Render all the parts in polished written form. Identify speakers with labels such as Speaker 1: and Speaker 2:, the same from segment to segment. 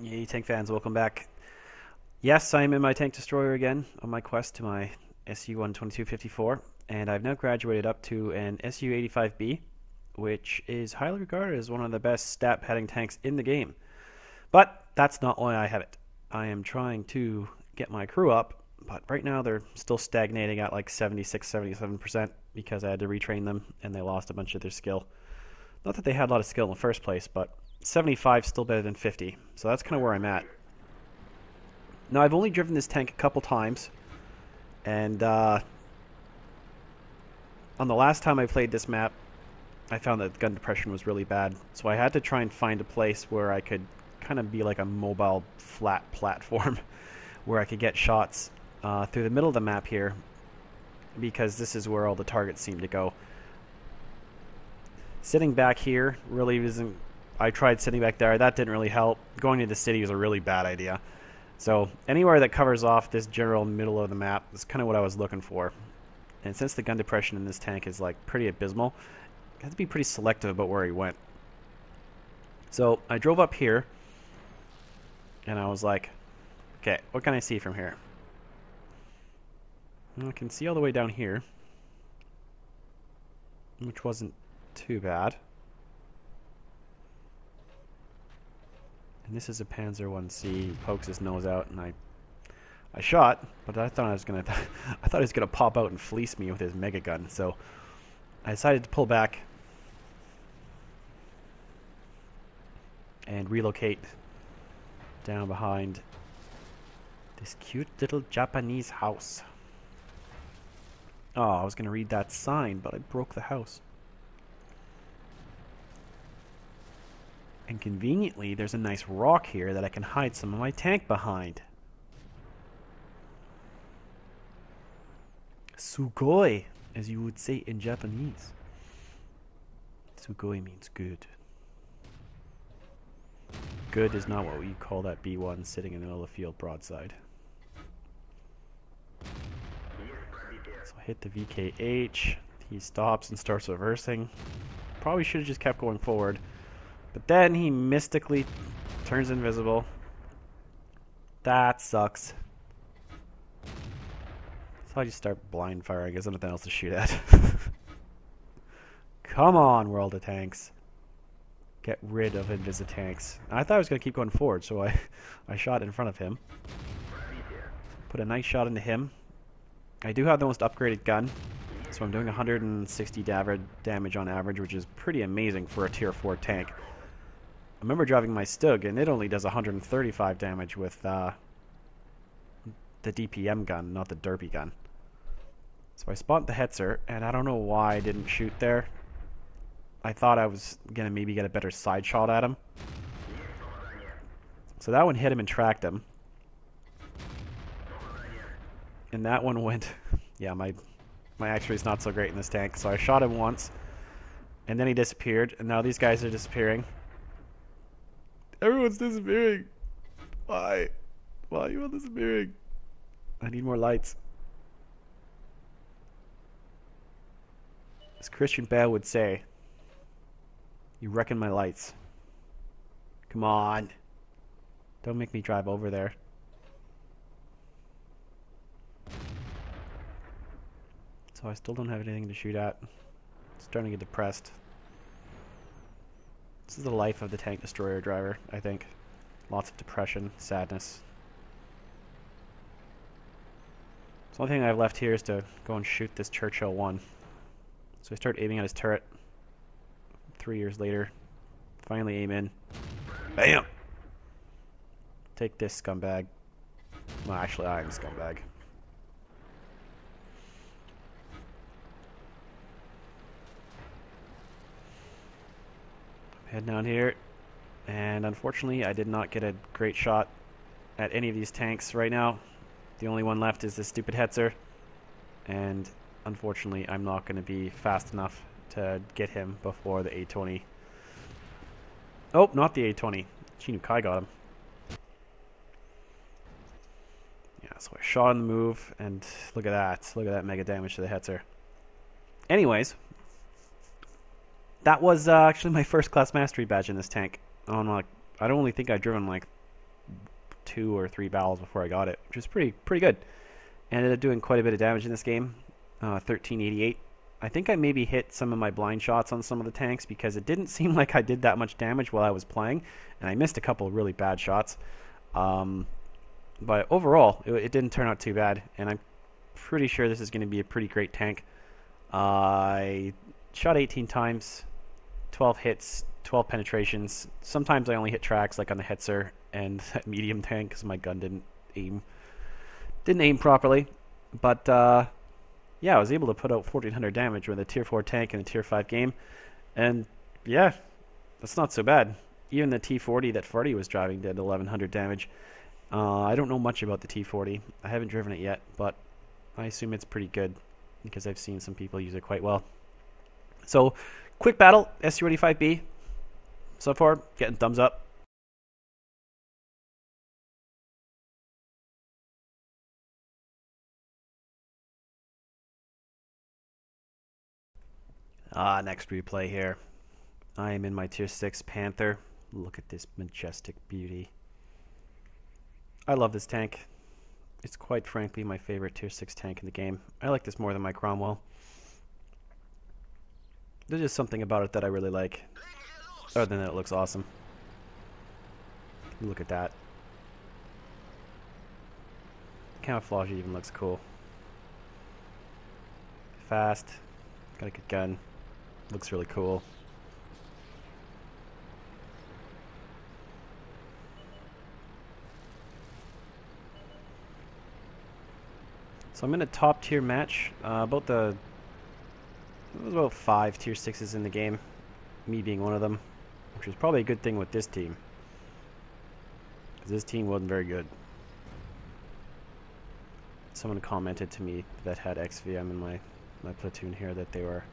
Speaker 1: Yay, tank fans, welcome back. Yes, I'm in my tank destroyer again on my quest to my SU-12254, and I've now graduated up to an SU-85B, which is highly regarded as one of the best stat padding tanks in the game. But that's not why I have it. I am trying to get my crew up, but right now they're still stagnating at like 76-77% because I had to retrain them and they lost a bunch of their skill. Not that they had a lot of skill in the first place, but 75 is still better than 50, so that's kind of where I'm at. Now, I've only driven this tank a couple times, and on the last time I played this map, I found that gun depression was really bad, so I had to try and find a place where I could kind of be like a mobile flat platform where I could get shots through the middle of the map here, because this is where all the targets seem to go. Sitting back here really isn't... I tried sitting back there, that didn't really help. Going to the city was a really bad idea. So anywhere that covers off this general middle of the map is kind of what I was looking for. And since the gun depression in this tank is like pretty abysmal, I had to be pretty selective about where he went. So I drove up here, and I was like, okay, what can I see from here? Well, I can see all the way down here, which wasn't too bad. And this is a Panzer 1C. He pokes his nose out, and I shot, but I thought he was gonna pop out and fleece me with his mega gun. So I decided to pull back and relocate down behind this cute little Japanese house. Oh, I was gonna read that sign, but I broke the house. And conveniently, there's a nice rock here that I can hide some of my tank behind. Sugoi, as you would say in Japanese. Sugoi means good. Good is not what we call that B1 sitting in the middle of the field broadside. So I hit the VKH. He stops and starts reversing. Probably should have just kept going forward. But then he mystically turns invisible. That sucks. So I just start blind firing. There's nothing else to shoot at. Come on, World of Tanks. Get rid of Invisi tanks. I thought I was going to keep going forward, so I shot in front of him. Put a nice shot into him. I do have the most upgraded gun, so I'm doing 160 damage on average, which is pretty amazing for a tier 4 tank. I remember driving my Stug, and it only does 135 damage with the DPM gun, not the derpy gun. So I spot the Hetzer, and I don't know why I didn't shoot there. I thought I was going to maybe get a better side shot at him. So that one hit him and tracked him. And that one went... yeah, my X-ray is not so great in this tank. So I shot him once, and then he disappeared, and now these guys are disappearing. Everyone's disappearing. Why? Why are you all disappearing? I need more lights. As Christian Bale would say, you wrecking my lights. Come on. Don't make me drive over there. So I still don't have anything to shoot at. Starting to get depressed. This is the life of the tank destroyer driver, I think. Lots of depression, sadness. So the only thing I have left here is to go and shoot this Churchill 1. So I start aiming at his turret. 3 years later, finally aim in. BAM! Take this, scumbag. Well, actually, I'm a scumbag. Head down here, and unfortunately I did not get a great shot at any of these tanks right now. The only one left is this stupid Hetzer, and unfortunately I'm not going to be fast enough to get him before the A20. Oh, not the A20. Chinukai got him. Yeah, so I shot on the move, and look at that. Look at that mega damage to the Hetzer. Anyways, that was actually my first class mastery badge in this tank. I don't only think I've driven like 2 or 3 battles before I got it, which was pretty good. I ended up doing quite a bit of damage in this game, 1388. I think I maybe hit some of my blind shots on some of the tanks because it didn't seem like I did that much damage while I was playing, and I missed a couple of really bad shots. But overall, it didn't turn out too bad, and I'm pretty sure this is going to be a pretty great tank. I shot 18 times, 12 hits, 12 penetrations. Sometimes I only hit tracks, like on the Hetzer and that medium tank, because my gun didn't aim properly. But yeah, I was able to put out 1400 damage with a tier 4 tank in a tier 5 game, and yeah, that's not so bad. Even the T40 that Farty was driving did 1100 damage. I don't know much about the T40. I haven't driven it yet, but I assume it's pretty good because I've seen some people use it quite well. So, quick battle, SU-85B. So far, getting thumbs up. Next replay here. I am in my tier 6 Panther. Look at this majestic beauty. I love this tank. It's quite frankly my favorite tier 6 tank in the game. I like this more than my Cromwell. There's just something about it that I really like. Other than that, it looks awesome. Look at that. Camouflage even looks cool. Fast. Got a good gun. Looks really cool. So I'm in a top tier match. There was about 5 tier 6s in the game, me being one of them, which was probably a good thing with this team, because this team wasn't very good. Someone commented to me that had XVM in my platoon here that they were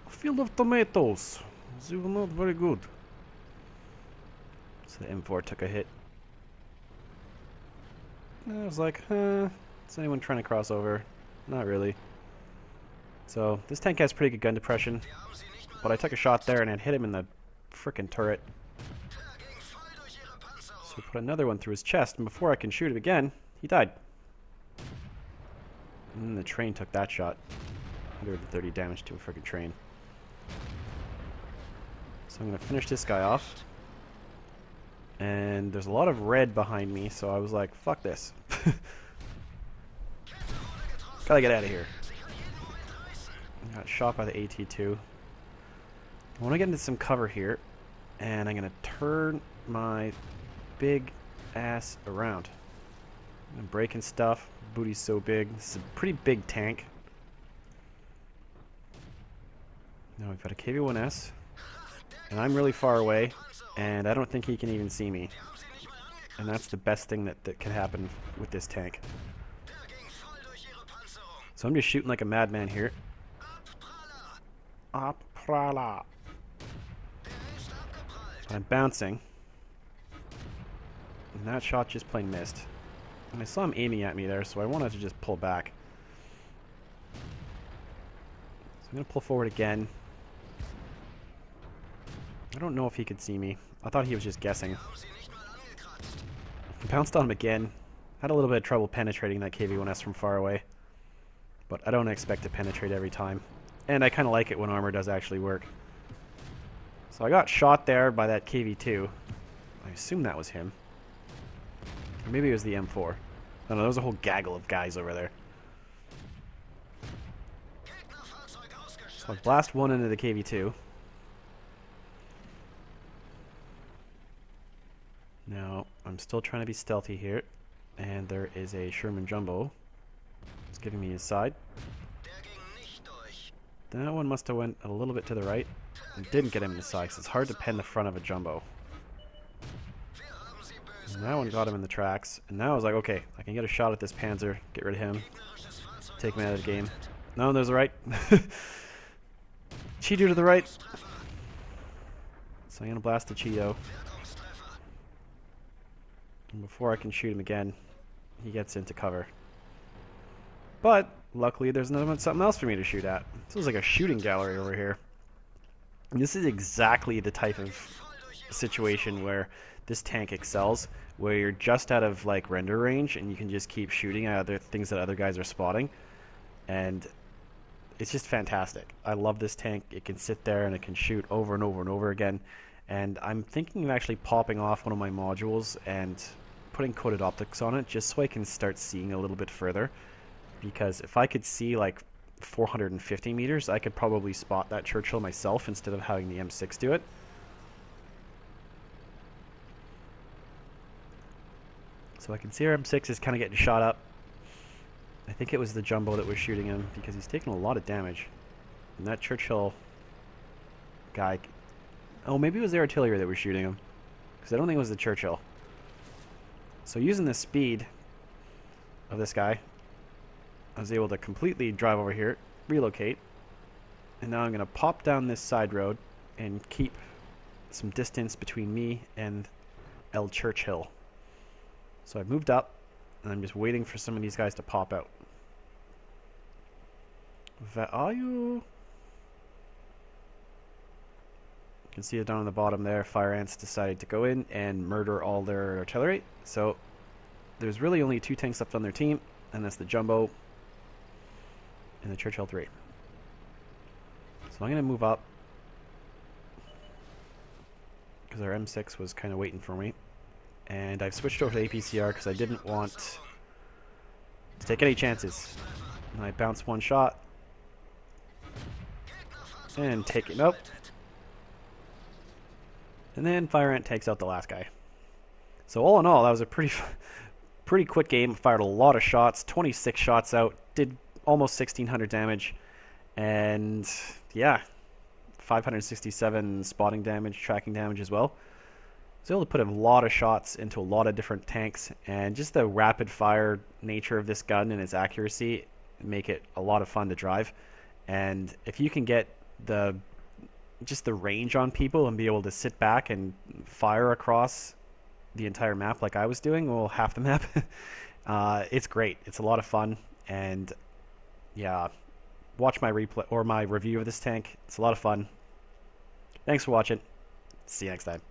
Speaker 1: a field of tomatoes. They were not very good. So the M4 took a hit. And I was like, is anyone trying to cross over? Not really. So this tank has pretty good gun depression, but I took a shot there and it hit him in the frickin' turret. So we put another one through his chest, and before I can shoot him again, he died. And then the train took that shot. 130 damage to a frickin' train. So I'm gonna finish this guy off. And there's a lot of red behind me, so I was like, fuck this. Gotta get out of here. Got shot by the AT-2. I want to get into some cover here, and I'm going to turn my big ass around. I'm breaking stuff. Booty's so big. This is a pretty big tank. Now we've got a KV-1S, and I'm really far away, and I don't think he can even see me. And that's the best thing that can happen with this tank. So I'm just shooting like a madman here. Prala. I'm bouncing. And that shot just plain missed. And I saw him aiming at me there, so I wanted to just pull back. So I'm going to pull forward again. I don't know if he could see me. I thought he was just guessing. Bounced on him again. Had a little bit of trouble penetrating that KV-1S from far away. But I don't expect to penetrate every time. And I kind of like it when armor does actually work. So I got shot there by that KV-2. I assume that was him. Or maybe it was the M4. I don't know, there was a whole gaggle of guys over there. So I blast one into the KV-2. Now, I'm still trying to be stealthy here. And there is a Sherman Jumbo. It's giving me his side. That one must have went a little bit to the right and didn't get him in the side, because it's hard to pen the front of a Jumbo. And that one got him in the tracks, and now I was like, okay, I can get a shot at this Panzer, get rid of him, take him out of the game. No, there's the right. Cheeto to the right. So I'm going to blast the Cheeto. And before I can shoot him again, he gets into cover. But luckily there's something else for me to shoot at. This is like a shooting gallery over here. And this is exactly the type of situation where this tank excels, where you're just out of like render range and you can just keep shooting at other things that other guys are spotting, and it's just fantastic. I love this tank. It can sit there and it can shoot over and over and over again, and I'm thinking of actually popping off one of my modules and putting coated optics on it just so I can start seeing a little bit further, because if I could see like 450 meters, I could probably spot that Churchill myself instead of having the M6 do it. So I can see our M6 is kind of getting shot up. I think it was the Jumbo that was shooting him because he's taking a lot of damage. And that Churchill guy... Oh, maybe it was the artillery that was shooting him, because I don't think it was the Churchill. So using the speed of this guy, I was able to completely drive over here, relocate, and now I'm going to pop down this side road and keep some distance between me and El Churchill. So I've moved up, and I'm just waiting for some of these guys to pop out. Where are you? You can see it down on the bottom there. Fire ants decided to go in and murder all their artillery. So there's really only 2 tanks left on their team, and that's the Jumbo and the Churchill 3. So I'm going to move up because our M6 was kind of waiting for me. And I've switched over to APCR because I didn't want to take any chances. And I bounce one shot and take it. Nope. And then Fire Ant takes out the last guy. So all in all, that was a pretty quick game. Fired a lot of shots, 26 shots out, did almost 1,600 damage, and yeah, 567 spotting damage, tracking damage as well. I was able to put a lot of shots into a lot of different tanks, and just the rapid fire nature of this gun and its accuracy make it a lot of fun to drive. And if you can get just the range on people and be able to sit back and fire across the entire map like I was doing, well, half the map, it's great. It's a lot of fun, and yeah, watch my replay or my review of this tank. It's a lot of fun. Thanks for watching. See you next time.